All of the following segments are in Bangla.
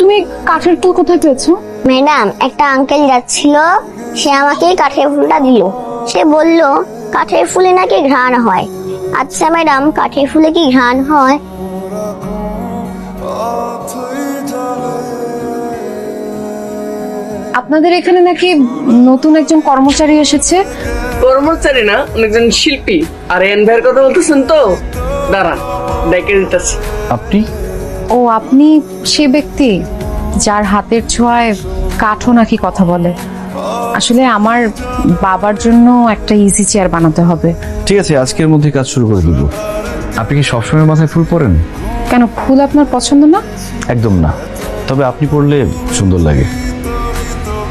তুমি কাঠের ফুল কোথায় পেয়েছো? ম্যাডাম, একটা আঙ্কেল যাচ্ছিল, সে আমাকে কাঠের ফুলটা দিল। সে বলল কাঠের ফুলে নাকি ঘ্রাণ হয়। আচ্ছা ম্যাডাম, কাঠের ফুলে কি ঘ্রাণ হয়? আপনাদের এখানে নাকি নতুন একজন কর্মচারী এসেছে। কর্মচারী না, অনেকজন শিল্পী। আর এন ভাইয়ের কথা বলতেছেন তো? দাঁড়ান, ডেকে দিতেছি। আপনি? ও, আপনি সে ব্যক্তি যার হাতের ছোঁয়ায় কাঠও নাকি কথা বলে। আসলে আমার বাবার জন্য একটা ইজি চেয়ার বানাতে হবে। ঠিক আছে, আজকের মধ্যে কাজ শুরু করে দিব। আপনি কি সবসময় মাথায় ফুল পরেন? কেন, ফুল আপনার পছন্দ না? একদম না, তবে আপনি পরলে সুন্দর লাগে।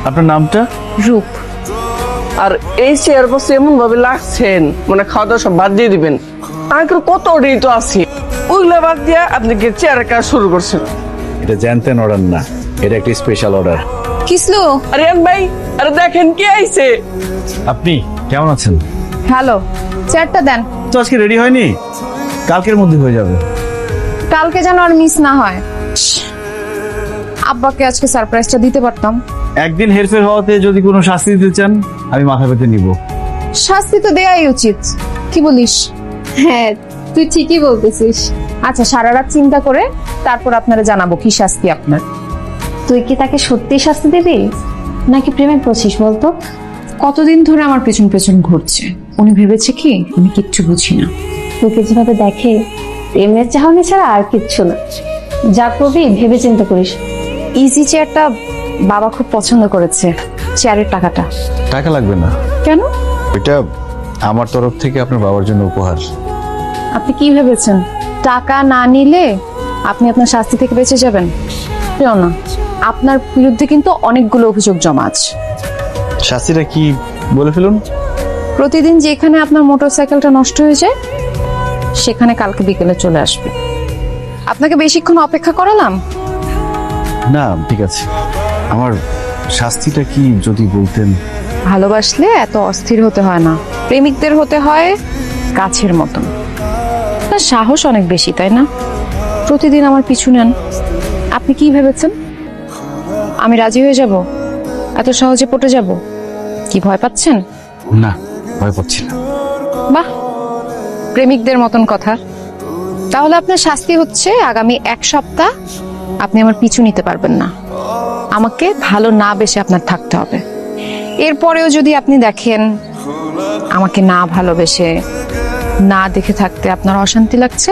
আপনার নামটা? রূপ। আর এই চেয়ার বসে এমন ভাবে লাগছেন মানে খাওয়া দাওয়া সব বাদ দিয়ে দিবেন। আঙ্কেল কত অর্ডারই তো আছে, ওইগুলো বাদ দিয়ে আপনি কি চেয়ারের কাজ শুরু করছেন? এটা জানতেন অর্ডার না, এটা একটা স্পেশাল অর্ডার। কিসলো? আরে এন ভাই, আরে দেখেন কে আইছে। আপনি কেমন আছেন? হ্যালো, চেয়ারটা দেন। তো আজকে রেডি হয়নি, কালকের মধ্যে হয়ে যাবে। কালকে যেন আর মিস না হয়। আব্বাকে আজকে সারপ্রাইজটা দিতে পারতাম। একদিন হেরফের হওয়াতে যদি কোনো শাস্তি দিতে চান, আমি মাথা পেতে নিব। শাস্তি তো দেয়াই উচিত, কি বলিস? হ্যাঁ, তুই ঠিকই বলতেছিস। আচ্ছা, সারা রাত চিন্তা করে তারপর আপনারা জানাবো কি শাস্তি আপনার। তুই কি তাকে সত্যি শাস্তি দিবি নাকি প্রেমে পড়ছিস বলতো? কতদিন ধরে আমার পেছন পেছন ঘুরছে, উনি ভেবেছে কি আমি কিচ্ছু বুঝি না। তোকে যেভাবে দেখে প্রেমের চাহনি ছাড়া আর কিচ্ছু না। যা করবি ভেবে চিন্তা করিস। ইজি চেয়ারটা বাবা খুব পছন্দ করেছে। চেয়ারের টাকাটা? টাকা লাগবে না। কেন? এটা আমার তরফ থেকে আপনার বাবার জন্য উপহার। আপনি কি ভেবেছেন টাকা না নিলে আপনি আপনার শাস্তি থেকে বেঁচে যাবেন? কেউ না, আপনার বিরুদ্ধে কিন্তু অনেকগুলো অভিযোগ জমা আছে। শাস্তিটা কি বলে ফেলুন। প্রতিদিন যেখানে আপনার মোটরসাইকেলটা নষ্ট হয়ে যায় সেখানে কালকে বিকেলে চলে আসবে। আপনাকে বেশিক্ষণ অপেক্ষা করালাম? না, ঠিক আছে। আমার শাস্তিটা কি যদি বলতেন। ভালোবাসলে এত অস্থির হতে হয় না, প্রেমিকদের হতে হয় গাছের মতন। আপনার সাহস অনেক বেশি, তাই না? প্রতিদিন আমার পিছু নেন। আপনি কি ভেবেছেন আমি রাজি হয়ে যাব? এত সহজে পটে যাব? কি ভয় পাচ্ছেন? না, ভয় পাচ্ছি না। বাহ, প্রেমিকদের মতন কথা। তাহলে আপনার শাস্তি হচ্ছে আগামী 1 সপ্তাহ আপনি আমার পিছু নিতে পারবেন না। আমাকে ভালো না বেশে আপনার থাকতে হবে। এরপরেও যদি আপনি দেখেন আমাকে না ভালোবেসে না দেখে থাকতে আপনার অশান্তি লাগছে,